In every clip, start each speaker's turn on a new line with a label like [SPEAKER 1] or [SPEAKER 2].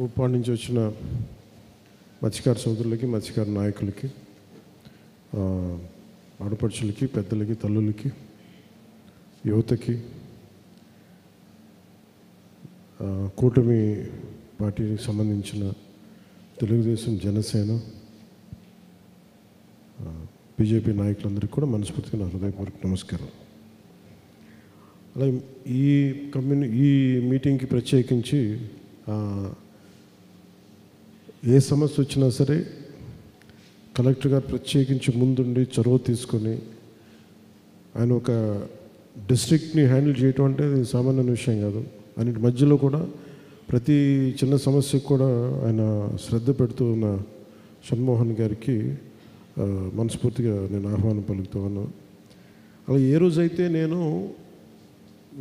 [SPEAKER 1] ఉప్పాడు నుంచి వచ్చిన మత్స్యకార సోదరులకి, మత్స్యకార నాయకులకి, ఆడపడుచులకి, పెద్దలకి, తల్లులకి, యువతకి, కూటమి పార్టీకి సంబంధించిన తెలుగుదేశం, జనసేన, బీజేపీ నాయకులందరికీ కూడా మనస్ఫూర్తిగా నా హృదయపూర్వక నమస్కారం. అలాగే ఈ మీటింగ్కి ప్రత్యేకించి ఏ సమస్య వచ్చినా సరే కలెక్టర్ గారు ప్రత్యేకించి ముందుండి చొరవ తీసుకొని ఆయన ఒక డిస్ట్రిక్ట్ని హ్యాండిల్ చేయటం అంటే అది సామాన్య విషయం కాదు. అన్నిటి మధ్యలో కూడా ప్రతి చిన్న సమస్యకు కూడా ఆయన శ్రద్ధ పెడుతూ ఉన్న షణ్మోహన్ గారికి మనస్ఫూర్తిగా నేను ఆహ్వానం పలుకుతూ ఉన్నాను. అలా ఏ రోజైతే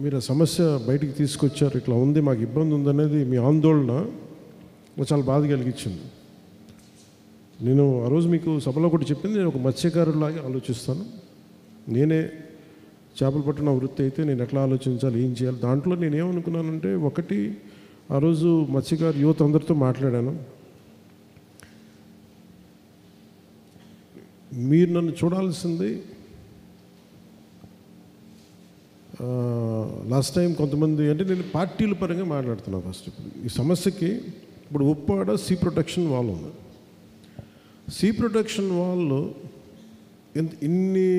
[SPEAKER 1] మీరు ఆ సమస్య బయటికి తీసుకొచ్చారు, ఇట్లా ఉంది, మాకు ఇబ్బంది ఉందనేది మీ ఆందోళన చాలా బాధ కలిగించింది. నేను ఆ రోజు మీకు సభలో కూడా చెప్పింది, నేను ఒక మత్స్యకారులాగా ఆలోచిస్తాను. నేనే చేపలు పట్టిన వృత్తి అయితే నేను ఎట్లా ఆలోచించాలి, ఏం చేయాలి. దాంట్లో నేనేమనుకున్నానంటే, ఒకటి ఆ రోజు మత్స్యకారు యువత అందరితో మాట్లాడాను. మీరు నన్ను చూడాల్సింది, లాస్ట్ టైం కొంతమంది అంటే నేను పార్టీల పరంగా మాట్లాడుతున్నాను. ఫస్ట్ ఈ సమస్యకి ఇప్పుడు ఉప్పాడ సీ ప్రొటెక్షన్ వాల్ ఉంది. సీ ప్రొటెక్షన్ వాల్ ఇన్ని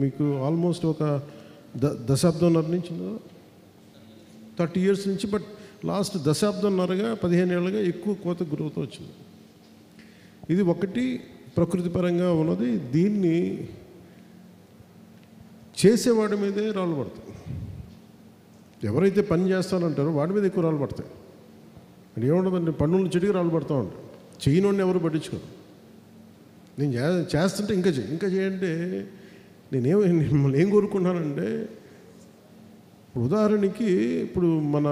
[SPEAKER 1] మీకు ఆల్మోస్ట్ ఒక దశాబ్దంన్నర నుంచి 30 years నుంచి, బట్ లాస్ట్ దశాబ్దంన్నరగా 15 ఏళ్ళుగా ఎక్కువ కోత గ్రోత్ వచ్చింది. ఇది ఒకటి ప్రకృతి పరంగా ఉన్నది. దీన్ని చేసేవాడి మీదే రాళ్ళు పడతాయి. ఎవరైతే పని చేస్తానంటారో వాడి మీద ఎక్కువ రాళ్ళు పడతాయి. అంటే ఏముండదండి, పన్నుల చెట్టుకి రాళ్ళు పడుతూ ఉంటాయి. చేయనోడిని ఎవరు పట్టించుకోరు. నేను చేస్తుంటే ఇంకా చేయంటే మిమ్మల్ని ఏం కోరుకున్నానంటే, ఇప్పుడు ఉదాహరణకి ఇప్పుడు మన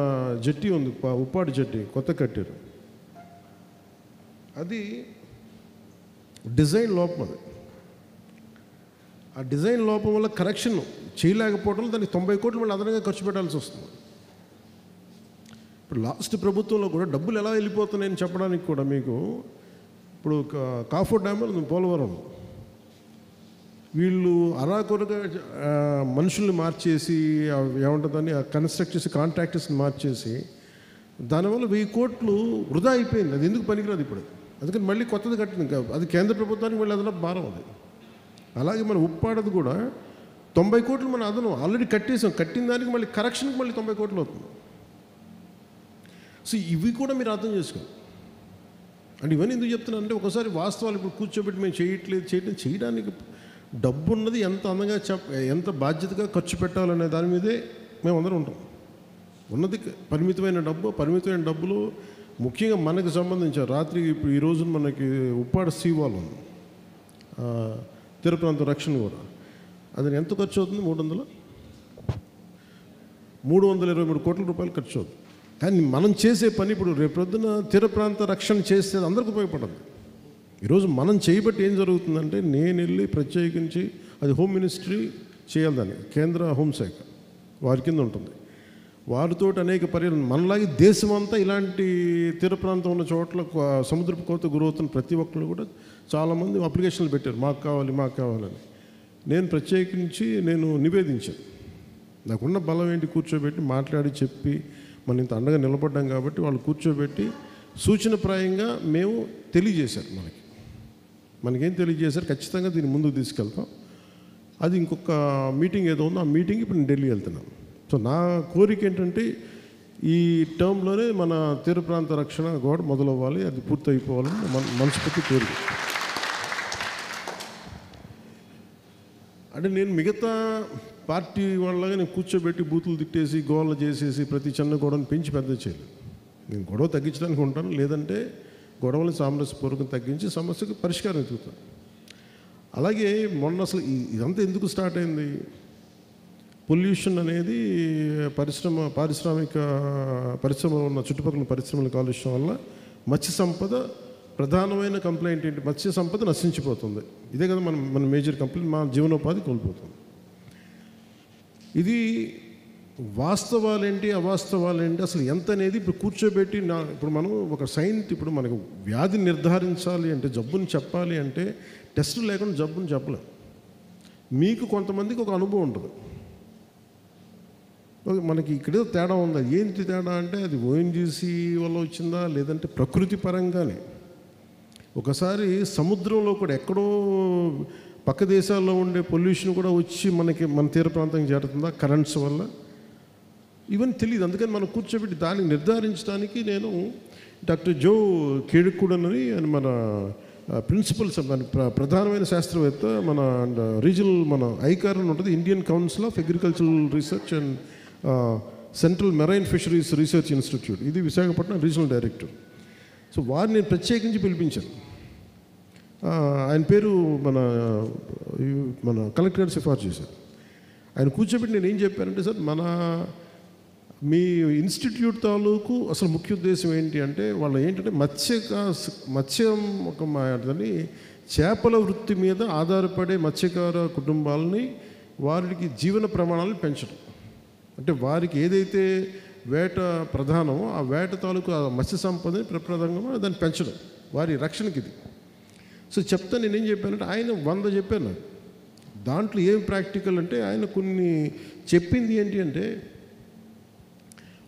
[SPEAKER 1] జట్టి ఉంది, ఉప్పాడు జట్టి కొత్త కట్టారు. అది డిజైన్ లోపం. అది ఆ డిజైన్ లోపం వల్ల కరెక్షన్ చేయలేకపోవడం, దానికి 90 కోట్లు మళ్ళీ అదనంగా ఖర్చు పెట్టాల్సి వస్తుంది. ఇప్పుడు లాస్ట్ ప్రభుత్వంలో కూడా డబ్బులు ఎలా వెళ్ళిపోతున్నాయని చెప్పడానికి కూడా మీకు, ఇప్పుడు కాఫర్ డ్యామ్ ఉంది పోలవరం, వీళ్ళు అరాకొరగా మనుషుల్ని మార్చేసి ఏముంటుందని కన్స్ట్రక్ట్ చేసి కాంట్రాక్టర్స్ని మార్చేసి దానివల్ల 1000 కోట్లు వృధా అయిపోయింది. అది ఎందుకు పనికిరాదు ఇప్పుడు. అందుకని మళ్ళీ కొత్తది కట్టింది. అది కేంద్ర ప్రభుత్వానికి మళ్ళీ అదనపు భారం. అది అలాగే మన ఉప్పాడది కూడా 90 కోట్లు మన అదనం ఆల్రెడీ కట్టేసాం. కట్టిన దానికి మళ్ళీ కరెక్షన్కి మళ్ళీ 90 కోట్లు అవుతుంది. సో ఇవి కూడా మీరు అర్థం చేసుకోండి. అంటే ఇవన్నీ ఎందుకు చెప్తున్నాను అంటే, ఒకసారి వాస్తవాలు ఇప్పుడు కూర్చోబెట్టి మేము చేయడానికి డబ్బు ఉన్నది ఎంత అందంగా ఎంత బాధ్యతగా ఖర్చు పెట్టాలనే దాని మీదే మేము అందరం ఉంటాం. ఉన్నది పరిమితమైన డబ్బులు ముఖ్యంగా మనకు సంబంధించిన రాత్రి ఇప్పుడు ఈ రోజున మనకి ఉప్పాడ సీ వాల్ ఉంది, తీర ప్రాంత రక్షణ కూడా. అది ఎంత ఖర్చు అవుతుంది? 323 కోట్ల రూపాయలు ఖర్చు అవుతుంది. కానీ మనం చేసే పని ఇప్పుడు రేపొద్దున తీర ప్రాంత రక్షణ చేస్తే అందరికీ ఉపయోగపడదు. ఈరోజు మనం చేయబట్టి ఏం జరుగుతుందంటే, నేను వెళ్ళి ప్రత్యేకించి అది హోమ్ మినిస్ట్రీ చేయాలి, దాన్ని కేంద్ర హోంశాఖ వారి కింద ఉంటుంది. వారితో అనేక పర్యాలు మనలాగే దేశమంతా ఇలాంటి తీర ప్రాంతం ఉన్న చోట్ల సముద్రపు కోత గురవుతున్న ప్రతి ఒక్కరు కూడా చాలామంది అప్లికేషన్లు పెట్టారు, మాకు కావాలని. నేను ప్రత్యేకించి నివేదించాను. నాకున్న బలం ఏంటి, కూర్చోబెట్టి మాట్లాడి చెప్పి మనం ఇంత అండగా నిలబడ్డాం కాబట్టి వాళ్ళు కూర్చోబెట్టి సూచనప్రాయంగా మేము తెలియజేశారు. మనకేం తెలియజేశారు, ఖచ్చితంగా దీన్ని ముందుకు తీసుకెళ్తాం. అది ఇంకొక మీటింగ్ ఏదో ఉందో ఆ మీటింగ్ ఇప్పుడు నేను ఢిల్లీ వెళ్తున్నాను. సో నా కోరిక ఏంటంటే, ఈ టర్మ్లోనే మన తీర ప్రాంత రక్షణ గోడ మొదలవ్వాలి, అది పూర్తయిపోవాలని మనస్ఫూర్తి కోరిక. అంటే నేను మిగతా పార్టీ వాళ్ళగా నేను కూర్చోబెట్టి బూతులు తిట్టేసి గోళ్ళు చేసేసి ప్రతి చిన్న గొడవను పెంచి పెద్ద చేయలేదు. నేను గొడవ తగ్గించడానికి ఉంటాను, లేదంటే గొడవలు సామరస్యపూర్వకం తగ్గించి సమస్యకు పరిష్కారం ఎదుగుతాను. అలాగే మొన్న అసలు ఇదంతా ఎందుకు స్టార్ట్ అయింది, పొల్యూషన్ అనేది పరిశ్రమలు ఉన్న చుట్టుపక్కల పరిశ్రమల కాలుష్యం వల్ల మత్స్య సంపద ప్రధానమైన కంప్లైంట్ ఏంటి, మత్స్య సంపద నశించిపోతుంది. ఇదే కదా మన మేజర్ కంప్లైంట్, మా జీవనోపాధి కోల్పోతుంది. ఇది వాస్తవాలేంటి అవాస్తవాలేంటి అసలు ఎంత అనేది ఇప్పుడు కూర్చోబెట్టి ఇప్పుడు మనం ఒక ఇప్పుడు మనకు వ్యాధి నిర్ధారించాలి అంటే, జబ్బుని చెప్పాలి అంటే టెస్ట్ లేకుండా జబ్బుని చెప్పలేం. మీకు కొంతమందికి ఒక అనుభవం ఉంటుంది, మనకి ఇక్కడే తేడా ఉంది. ఏంటి తేడా అంటే అది ఓఎన్జీసీ వల్ల వచ్చిందా లేదంటే ప్రకృతి పరంగానే. ఒకసారి సముద్రంలో కూడా ఎక్కడో పక్క దేశాల్లో ఉండే పొల్యూషన్ కూడా వచ్చి మన తీర ప్రాంతానికి చేరుతుందా కరెంట్స్ వల్ల, ఇవన్నీ తెలియదు. అందుకని మనం కూర్చోబెట్టి దాన్ని నిర్ధారించడానికి నేను డాక్టర్ జో కేడుకుడన్ అని మన ప్రిన్సిపల్స్, మన ప్రధానమైన శాస్త్రవేత్త, మన రీజనల్ మన ఐకార్ అని ఉంటుంది, Indian council of agricultural research and central marine fisheries research institute, ఇది విశాఖపట్నం రీజనల్ డైరెక్టర్. సో వారిని నేను ప్రత్యేకించి పిలిపించాను. ఆయన పేరు మన కలెక్టర్ గారు సిఫార్సు చేశారు. ఆయన కూర్చోబెట్టి నేను ఏం చెప్పానంటే, సార్ మీ ఇన్స్టిట్యూట్ తాలూకు అసలు ముఖ్య ఉద్దేశం ఏంటి అంటే, వాళ్ళు ఏంటంటే మత్స్యం ఒక చేపల వృత్తి మీద ఆధారపడే మత్స్యకార కుటుంబాలని వారికి జీవన ప్రమాణాలను పెంచడం. అంటే వారికి ఏదైతే వేట ప్రధానమో ఆ వేట తాలూకు ఆ మత్స్య సంపదని ప్రప్రదంగా దాన్ని పెంచడం, వారి రక్షణకి ఇది. సో చెప్తా నేనేం చెప్పానంటే, ఆయన 100 చెప్పాను నాకు. దాంట్లో ఏం ప్రాక్టికల్ అంటే, ఆయన కొన్ని చెప్పింది ఏంటి అంటే,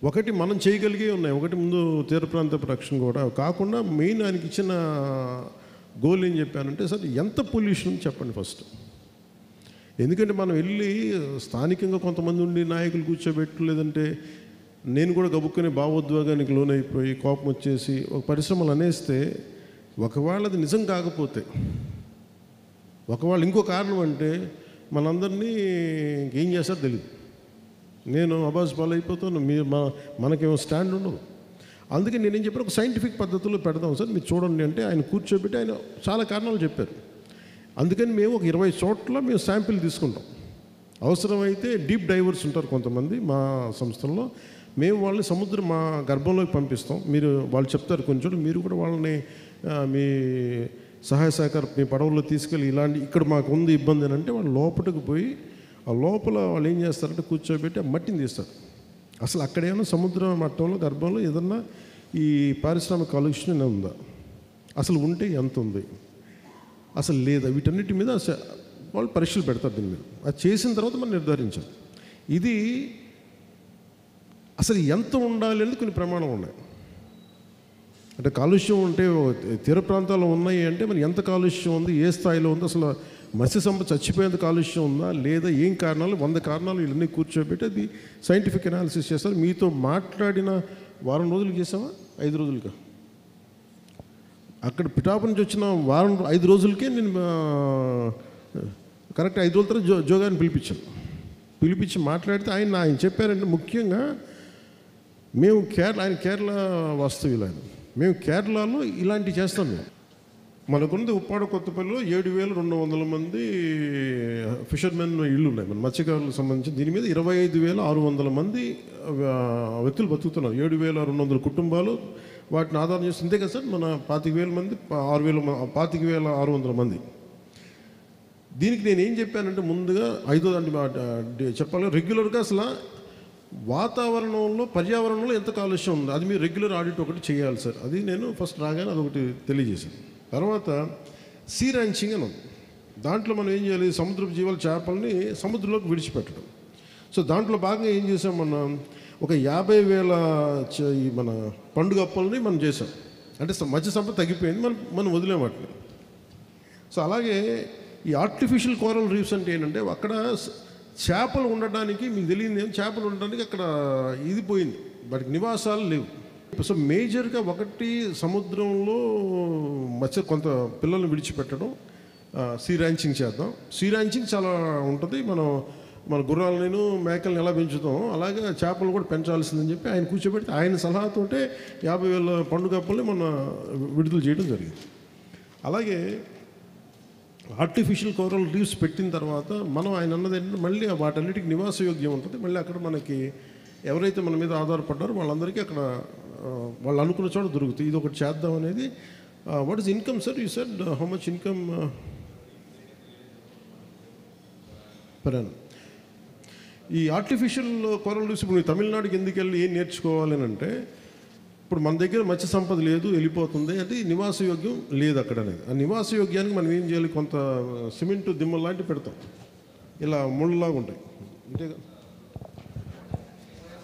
[SPEAKER 1] ఒకటి మనం చేయగలిగే ఉన్నాయి. ఒకటి ముందు తీర ప్రాంత రక్షణ కూడా కాకుండా మెయిన్ ఆయనకి ఇచ్చిన గోల్ ఏం చెప్పానంటే, సార్ ఎంత పొల్యూషన్ చెప్పండి ఫస్ట్. ఎందుకంటే మనం వెళ్ళి స్థానికంగా కొంతమంది ఉండి నాయకులు కూర్చోబెట్టు, లేదంటే నేను కూడా గబుక్కుని భావోద్వేగానికి లోనైపోయి కోపం వచ్చేసి ఒక పరిశ్రమలు అనేస్తే, ఒకవేళ అది నిజం కాకపోతే, ఒకవేళ ఇంకో కారణం అంటే మనందరినీ ఇంకేం చేస్తారో తెలియదు. నేను అబాస్ పాలు అయిపోతాను, మనకేమో స్టాండ్ ఉండదు. అందుకే నేనేం చెప్పాను, ఒక సైంటిఫిక్ పద్ధతిలో పెడదాం సార్, మీరు చూడండి అంటే ఆయన కూర్చోబెట్టి ఆయన చాలా కారణాలు చెప్పారు. అందుకని మేము ఒక 20 చోట్ల మేము శాంపిల్ తీసుకుంటాం. అవసరమైతే డీప్ డైవర్స్ ఉంటారు కొంతమంది మా సంస్థల్లో, మేము వాళ్ళని మా గర్భంలోకి పంపిస్తాం. వాళ్ళు చెప్తారు కొంచెం, మీరు కూడా వాళ్ళని మీ సహాయ సహకారం మీ పడవల్లో తీసుకెళ్ళి ఇక్కడ మాకు ఉంది ఇబ్బంది అని అంటే, వాళ్ళు లోపలికి పోయి ఆ లోపల వాళ్ళు ఏం చేస్తారంటే కూర్చోబెట్టి ఆ మట్టిని తీస్తారు. అసలు అక్కడేమైనా సముద్ర మట్టంలో గర్భంలో ఏదన్నా ఈ పారిశ్రామిక కాలుష్యం ఉందా, అసలు ఉంటే ఎంత ఉంది, అసలు లేదా, వీటన్నిటి మీద వాళ్ళు పరీక్షలు పెడతారు. దీని మీద అది చేసిన తర్వాత మనం నిర్ధారించాలి ఇది అసలు ఎంత ఉండాలి అనేది కొన్ని ప్రమాణం ఉన్నాయి. అంటే కాలుష్యం ఉంటే తీర ప్రాంతాల్లో ఉన్నాయి అంటే మరి ఎంత కాలుష్యం ఉంది, ఏ స్థాయిలో ఉంది, అసలు మత్స్య సంపద చచ్చిపోయేంత కాలుష్యం ఉందా లేదా, ఏం కారణాలు, 100 కారణాలు ఇవన్నీ కూర్చోబెట్టి అది సైంటిఫిక్ అనాలిసిస్ చేస్తారు. మీతో మాట్లాడిన వారం రోజులు చేసామా 5 రోజులుగా, అక్కడ పిఠాపు నుంచి వచ్చిన 5 రోజులకే నేను కరెక్ట్ 5 రోజుల తర్వాత జోగాన్ని పిలిపించి మాట్లాడితే ఆయన చెప్పారంటే, ముఖ్యంగా మేము ఆయన కేరళ వాస్తవ్యులు, మేము కేరళలో ఇలాంటివి చేస్తాం. మనకున్నది ఉప్పాడ కొత్తపల్లిలో 7,200 మంది ఫిషర్మెన్ ఇళ్ళు ఉన్నాయి, మన మత్స్యకారులకు సంబంధించి. దీని మీద 25,600 మంది వ్యక్తులు బతుకుతున్నారు, 7,200 కుటుంబాలు వాటిని ఆధారం చేసి. ఇంతే కదా సార్, మన 25,000 మంది 25,600 మంది. దీనికి నేను ఏం చెప్పానంటే, ముందుగా చెప్పాలి, రెగ్యులర్గా అసలు వాతావరణంలో పర్యావరణంలో ఎంత కాలుష్యం ఉంది అది మీరు రెగ్యులర్ ఆడిట్ ఒకటి చేయాలి సార్. అది నేను ఫస్ట్ రాగానే అదొకటి తెలియజేశాను. తర్వాత సీ ర్యాంచింగ్ అని ఉంది. దాంట్లో మనం ఏం చేయాలి, సముద్రపు జీవాల చేపల్ని సముద్రంలోకి విడిచిపెట్టడం. సో దాంట్లో భాగంగా ఏం చేసాం, మనం ఒక 50,000 మన పండుగ అప్పల్ని మనం చేసాం. అంటే మత్స్య సంపద తగ్గిపోయింది, మనం వదిలేం వాటిని. సో అలాగే ఈ ఆర్టిఫిషియల్ కోరల్ రీఫ్స్ అంటే ఏంటంటే, అక్కడ చేపలు ఉండడానికి మీకు తెలియదు, చేపలు ఉండడానికి అక్కడ ఇది పోయింది, వాటికి నివాసాలు లేవు. సో మేజర్గా ఒకటి సముద్రంలో కొంత పిల్లల్ని విడిచిపెట్టడం, సీ ర్యాంచింగ్ చేద్దాం. సీ ర్యాంచింగ్ చాలా ఉంటుంది. మన గుర్రాలను మేకలను ఎలా పెంచుతాం అలాగే చేపలు కూడా పెంచాల్సిందని చెప్పి ఆయన కూర్చోబెడితే, ఆయన సలహాతోటే 50,000 పండుగ అప్పుల్ని మన విడుదల చేయడం జరిగింది. అలాగే ఆర్టిఫిషియల్ కోరల్ రీఫ్స్ పెట్టిన తర్వాత ఆయన అన్నది ఏంటంటే, మళ్ళీ వాటన్నిటికి నివాసయోగ్యం ఉంటుంది. మళ్ళీ అక్కడ మనకి ఎవరైతే మన మీద ఆధారపడ్డారో వాళ్ళందరికీ అక్కడ వాళ్ళు అనుకున్న చోట దొరుకుతాయి. ఇది ఒకటి చేద్దాం అనేది. What is income sir, you said how much income per annum? ఈ ఆర్టిఫిషియల్ కోరల్ రీఫ్స్ ఇప్పుడు తమిళనాడుకి ఎందుకు వెళ్ళి ఏం నేర్చుకోవాలి అని అంటే, ఇప్పుడు మన దగ్గర మత్స్య సంపద లేదు, వెళ్ళిపోతుంది, అది నివాస యోగ్యం లేదు అక్కడ అనేది. ఆ నివాస యోగ్యానికి మనం ఏం చేయాలి, కొంత సిమెంట్ దిమ్మలు లాంటివి పెడతాం, ఇలా ముళ్ళలాగా ఉంటాయి అంతేగా,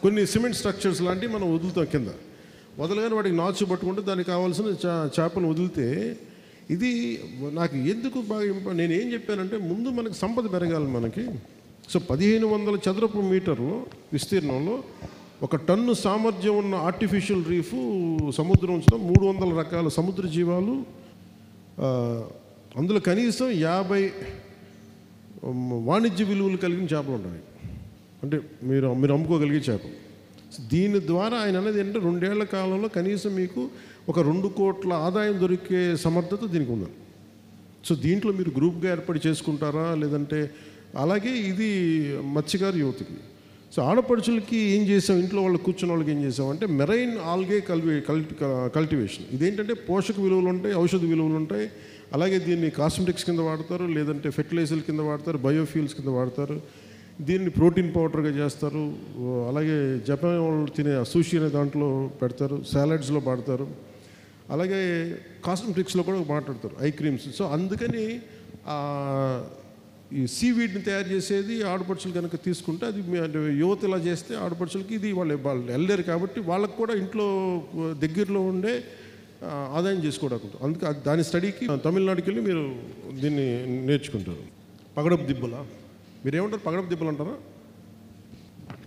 [SPEAKER 1] కొన్ని సిమెంట్ స్ట్రక్చర్స్ లాంటివి మనం వదులుతాం కింద. వదలగానే వాటికి నాచు పట్టుకుంటే దానికి కావాల్సిన చేపలు వదిలితే, ఇది నాకు ఎందుకు బాగా నేను ఏం చెప్పానంటే, ముందు మనకి సంపద పెరగాలి మనకి. సో 1500 చదరపు మీటర్లు విస్తీర్ణంలో 1 టన్ను సామర్థ్యం ఉన్న ఆర్టిఫిషియల్ రీఫ్ సముద్రం ఉంచడం, 300 రకాల సముద్ర జీవాలు, అందులో కనీసం 50 వాణిజ్య విలువలు కలిగిన చేపలు ఉంటాయి, అంటే మీరు అమ్ముకోగలిగే చేపలు. దీని ద్వారా ఆయన అనేది ఏంటంటే 2 ఏళ్ల కాలంలో కనీసం మీకు ఒక 2 కోట్ల ఆదాయం దొరికే సమర్థత దీనికి ఉంది. సో దీంట్లో మీరు గ్రూప్గా ఏర్పాటు చేసుకుంటారా, లేదంటే అలాగే ఇది మత్స్యకారు యువతకి. సో ఆడపడుచులకి ఏం చేసాం, ఇంట్లో వాళ్ళు కూర్చున్న వాళ్ళకి ఏం చేసాం అంటే మెరైన్ ఆల్గే కల్టివేషన్. ఇదేంటంటే పోషక విలువలు ఉంటాయి, ఔషధ విలువలు ఉంటాయి, అలాగే దీన్ని కాస్మెటిక్స్ కింద వాడతారు, లేదంటే ఫెర్టిలైజర్ల కింద వాడతారు, బయోఫ్యూల్స్ కింద వాడతారు, దీన్ని ప్రోటీన్ పౌడర్గా చేస్తారు, అలాగే జపాన్ వాళ్ళు తినే సూషి అనే దాంట్లో పెడతారు, సాలడ్స్లో వాడతారు, అలాగే కాస్మెటిక్స్లో కూడా మాట్లాడతారు, ఐ క్రీమ్స్. సో అందుకని ఈ సీవీడ్ని తయారు చేసేది ఆడపడుచులు కనుక తీసుకుంటే, అది అంటే యువత ఇలా చేస్తే ఆడపడుచులకి ఇది వాళ్ళు వెళ్ళలేరు కాబట్టి వాళ్ళకు కూడా ఇంట్లో దగ్గరలో ఉండే ఆదాయం చేసుకోవడానికి. అందుకే దాని స్టడీకి తమిళనాడుకి వెళ్ళి మీరు దీన్ని నేర్చుకుంటారు. పగడపు దిబ్బలా మీరు ఏమంటారు, పగడపు దిబ్బలు అంటారా?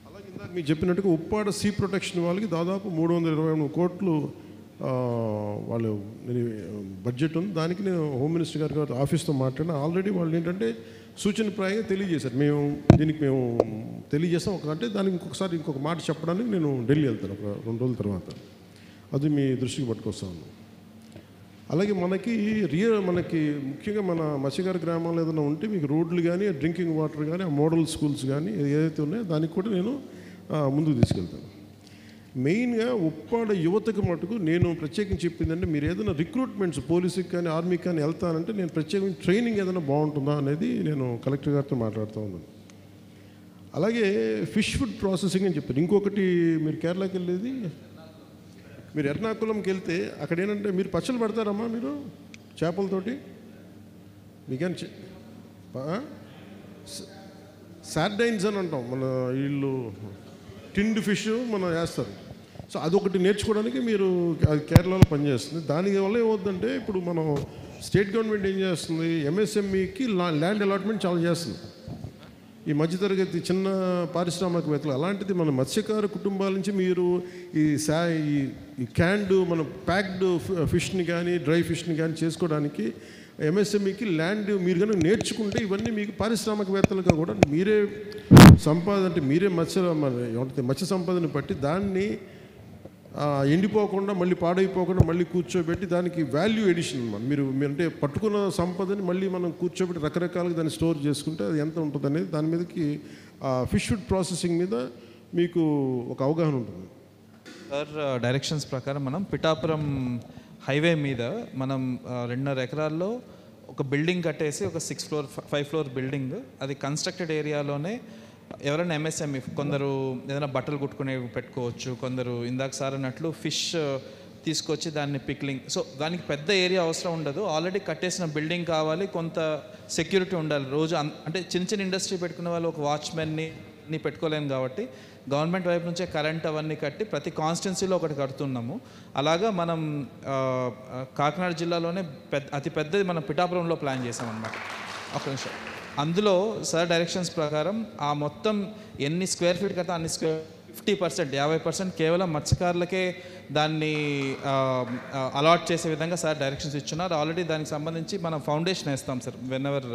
[SPEAKER 1] అలాగే ఇందాక మీకు చెప్పినట్టుగా ఉప్పాడ సీ ప్రొటెక్షన్ వాళ్ళకి దాదాపు 323 కోట్లు వాళ్ళు బడ్జెట్ ఉంది. దానికి నేను హోమ్ మినిస్టర్ గారి ఆఫీస్తో మాట్లాడిన, ఆల్రెడీ వాళ్ళు ఏంటంటే సూచనప్రాయంగా తెలియజేశారు, దీనికి మేము తెలియజేస్తాం. అంటే దానికి ఇంకొక మాట చెప్పడానికి నేను ఢిల్లీ వెళ్తాను ఒక 2 రోజుల తర్వాత, అది మీ దృష్టికి పట్టుకొస్తాను. అలాగే మనకి ముఖ్యంగా మన మత్స్యకార గ్రామాల్లో ఏదైనా ఉంటే మీకు రోడ్లు కానీ, డ్రింకింగ్ వాటర్ కానీ, ఆ మోడల్ స్కూల్స్ కానీ ఏదైతే ఉన్నాయో దానికి కూడా నేను ముందుకు తీసుకెళ్తాను. మెయిన్గా ఉప్పాడ యువతకు మటుకు నేను ప్రత్యేకించి చెప్పిందంటే, మీరు ఏదైనా రిక్రూట్మెంట్స్ పోలీసుకి కానీ ఆర్మీకి కానీ వెళ్తానంటే నేను ప్రత్యేకించి ట్రైనింగ్ ఏదైనా బాగుంటుందా అనేది నేను కలెక్టర్ గారితో మాట్లాడుతూ ఉన్నాను. అలాగే ఫిష్ ఫుడ్ ప్రాసెసింగ్ అని చెప్పారు. ఇంకొకటి, మీరు కేరళకి వెళ్ళేది, మీరు ఎర్నాకుళంకి వెళ్తే అక్కడ ఏంటంటే మీరు పచ్చళ్ళు పెడతారమ్మా మీరు చేపలతోటి, మీకేం సార్డైన్స్ అని అంటాం మన, వీళ్ళు టిండ్ ఫిష్ మనం వేస్తారు. సో అదొకటి నేర్చుకోవడానికి మీరు అది కేరళలో పనిచేస్తుంది. దానివల్ల ఏమవుతుందంటే, ఇప్పుడు మనం స్టేట్ గవర్నమెంట్ ఏం చేస్తుంది, ఎంఎస్ఎంఈకి ల్యాండ్ అలాట్మెంట్ చాలా చేస్తుంది. ఈ మధ్యతరగతి చిన్న పారిశ్రామికవేత్తలు, అలాంటిది మన మత్స్యకార కుటుంబాల నుంచి మీరు ఈ క్యాండ్ మన ప్యాక్డ్ ఫిష్ని కానీ డ్రై ఫిష్ని కానీ చేసుకోవడానికి ఎంఎస్ఎంఈకి ల్యాండ్ మీరు కనుక నేర్చుకుంటే, ఇవన్నీ మీకు పారిశ్రామికవేత్తలుగా కూడా మీరే అంటే మీరే మత్స్య సంపదని బట్టి దాన్ని ఎండిపోకుండా మళ్ళీ పాడైపోకుండా మళ్ళీ కూర్చోబెట్టి దానికి వాల్యూ ఎడిషన్ అన్నమాట. మీరు అంటే పట్టుకున్న సంపదని మళ్ళీ మనం కూర్చోబెట్టి రకరకాలుగా దాన్ని స్టోర్ చేసుకుంటే అది ఎంత ఉంటుంది అనేది దాని మీదకి ఫిష్ ఫుడ్ ప్రాసెసింగ్ మీద మీకు ఒక అవగాహన ఉంటుంది.
[SPEAKER 2] సార్ డైరెక్షన్స్ ప్రకారం మనం పిఠాపురం హైవే మీద మనం 2.5 ఎకరాల్లో ఒక బిల్డింగ్ కట్టేసి, ఒక 5 ఫ్లోర్ బిల్డింగ్, అది కన్స్ట్రక్టెడ్ ఏరియాలోనే ఎవరైనా ఎంఎస్ఎంఈ, కొందరు ఏదైనా బట్టలు కుట్టుకునే పెట్టుకోవచ్చు, కొందరు ఇందాక సార్ అన్నట్లు ఫిష్ తీసుకొచ్చి దాన్ని పిక్లింగ్. సో దానికి పెద్ద ఏరియా అవసరం ఉండదు, ఆల్రెడీ కట్టేసిన బిల్డింగ్ కావాలి, కొంత సెక్యూరిటీ ఉండాలి. రోజు అంటే చిన్న ఇండస్ట్రీ పెట్టుకునే వాళ్ళు ఒక వాచ్మెన్ని పెట్టుకోలేము కాబట్టి గవర్నమెంట్ వైపు నుంచే కరెంట్ అవన్నీ కట్టి ప్రతి కాన్స్టిట్యున్సీలో ఒకటి కడుతున్నాము. అలాగా మనం కాకినాడ జిల్లాలోనే అతి పెద్దది మనం పిఠాపురంలో ప్లాన్ చేసామన్నమాట. ఒక నిమిషం, అందులో సార్ డైరెక్షన్స్ ప్రకారం ఆ మొత్తం ఎన్ని స్క్వేర్ ఫీట్ కదా అన్ని 50%, 50% కేవలం మత్స్యకారులకే దాన్ని అలాట్ చేసే విధంగా సార్ డైరెక్షన్స్ ఇచ్చున్నారు. ఆల్రెడీ దానికి సంబంధించి మనం ఫౌండేషన్ వేస్తాం sir, when ever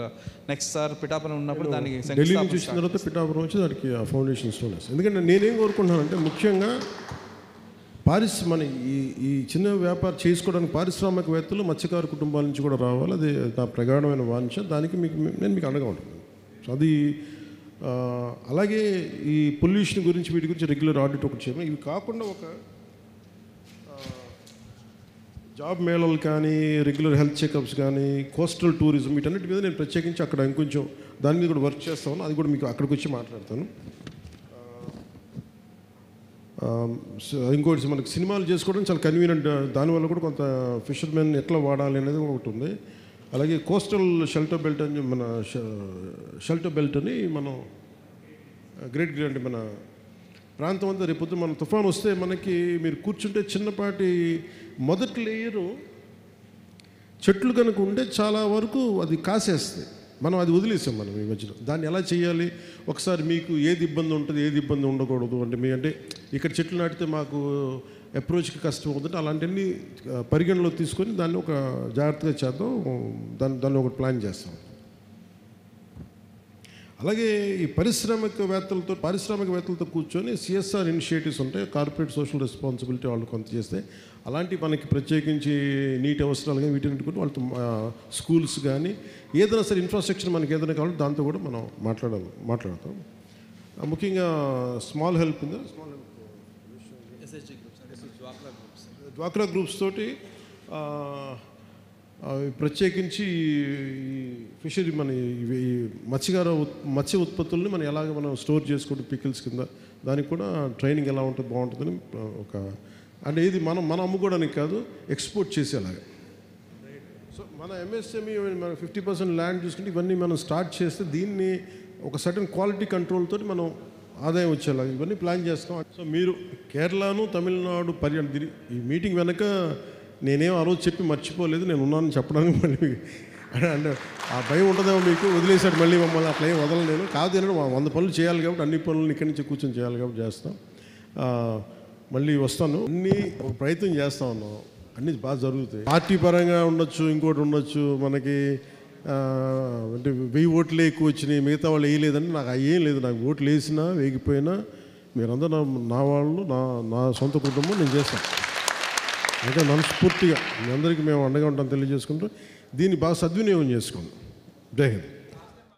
[SPEAKER 2] next sir Pithapuram ఉన్నప్పుడు దానికి
[SPEAKER 1] ఢిల్లీ నుంచి వచ్చిన తర్వాత పిఠాపురం వచ్చి దానికి ఫౌండేషన్ స్టోన్ వేస్తాం. ఎందుకంటే నేనేం కోరుకుంటున్నానంటే, ముఖ్యంగా మన ఈ చిన్న వ్యాపారం చేసుకోవడానికి పారిశ్రామికవేత్తలు మత్స్యకార కుటుంబాల నుంచి కూడా రావాలి. అది నా ప్రగాఢమైన వాంఛ. దానికి నేను మీకు అండగా ఉంటున్నాను. సో అది అలాగే ఈ పొల్యూషన్ గురించి వీటి గురించి రెగ్యులర్ ఆడిట్ ఒకటి చేయడం. ఇవి కాకుండా ఒక జాబ్ మేళలు కానీ, రెగ్యులర్ హెల్త్ చెకప్స్ కానీ, కోస్టల్ టూరిజం, వీటన్నిటి మీద నేను ప్రత్యేకించి అక్కడ ఇంకొంచెం దాని మీద కూడా వర్క్ చేస్తాను. అది కూడా మీకు అక్కడికి వచ్చి మాట్లాడతాను. ఇంకోటి మనకి సినిమాలు చేసుకోవడం చాలా కన్వీనియంట్. దానివల్ల కూడా కొంత ఫిషర్మెన్ ఎట్లా వాడాలి అనేది ఒకటి ఉంది. అలాగే కోస్టల్ షెల్టర్ బెల్ట్ అని మన షెల్టర్ బెల్ట్ అని మనం గ్రేట్ అంటే మన ప్రాంతం అంతా రేపొద్దు మన తుఫాన్ వస్తే మనకి మీరు కూర్చుంటే చిన్నపాటి మొదటి లేయరు చెట్లు కనుక ఉంటే చాలా వరకు అది కాసేస్తాయి. మనం అది వదిలేసాం మనం ఈ మధ్యలో. దాన్ని ఎలా చేయాలి, ఒకసారి మీకు ఏది ఇబ్బంది ఉంటుంది ఏది ఇబ్బంది ఉండకూడదు అంటే ఇక్కడ చెట్లు నాటితే మాకు అప్రోచ్కి కష్టం అవుతుంటే అలాంటివన్నీ పరిగణలో తీసుకొని దాన్ని ఒక జాగ్రత్తగా చేద్దాం. దాన్ని ఒకటి ప్లాన్ చేస్తాం. అలాగే ఈ పారిశ్రామికవేత్తలతో కూర్చొని సిఎస్ఆర్ ఇనిషియేటివ్స్ ఉంటాయి, కార్పొరేట్ సోషల్ రెస్పాన్సిబిలిటీ వాళ్ళు కొంత చేస్తే అలాంటి మనకి ప్రత్యేకించి నీటి అవసరాలు కానీ వీటిని కూడా వాళ్ళతో స్కూల్స్ కానీ ఏదైనా సరే ఇన్ఫ్రాస్ట్రక్చర్ మనకి ఏదైనా కావాలంటే దాంతో కూడా మనం మాట్లాడతాం. ముఖ్యంగా స్మాల్ హెల్ప్ డ్వాక్రా గ్రూప్స్ తోటి ప్రత్యేకించి ఈ ఫిషరీ మన ఈ మత్స్య ఉత్పత్తుల్ని మనం ఎలాగ మనం స్టోర్ చేసుకుంటూ పికిల్స్ కింద దానికి కూడా ట్రైనింగ్ ఎలా ఉంటుంది బాగుంటుందని ఒక అంటే ఇది మనం అమ్ముకోవడానికి కాదు, ఎక్స్పోర్ట్ చేసేలాగా. సో మన ఎంఎస్ఎంఈ మన 50% ల్యాండ్ చూసుకుంటే ఇవన్నీ మనం స్టార్ట్ చేస్తే దీన్ని ఒక సర్టన్ క్వాలిటీ కంట్రోల్ తోటి మనం ఆదాయం వచ్చేలాగా ఇవన్నీ ప్లాన్ చేస్తాం. సో మీరు కేరళను తమిళనాడు ఈ మీటింగ్ వెనక నేనేం ఆ రోజు చెప్పి మర్చిపోలేదు, నేను ఉన్నానని చెప్పడానికి మళ్ళీ అంటే ఆ భయం ఉంటుందేమో మీకు, వదిలేసాడు మళ్ళీ మమ్మల్ని అట్లా ఏం వదలలేను కాదు. నేను 100 పనులు చేయాలి కాబట్టి అన్ని పనులు ఇక్కడి నుంచి కూర్చొని చేయాలి కాబట్టి చేస్తాం. మళ్ళీ వస్తాను, అన్నీ ఒక ప్రయత్నం చేస్తూ ఉన్నాం, అన్నీ బాగా జరుగుతాయి. పార్టీ పరంగా ఉండొచ్చు, ఇంకోటి ఉండొచ్చు, మనకి అంటే 1000 ఓట్లే ఎక్కువ వచ్చినాయి మిగతా వాళ్ళు వేయలేదంటే నాకు ఏం లేదు. నాకు ఓట్లు వేసినా వేగిపోయినా మీరందరూ నా వాళ్ళు, నా సొంత కుటుంబం, నేను చేస్తాను. అంటే మనస్ఫూర్తిగా మీ అందరికీ మేము అండగా ఉంటాం తెలియజేసుకుంటూ దీన్ని బాగా సద్వినియోగం చేసుకోండి. జై హింద్.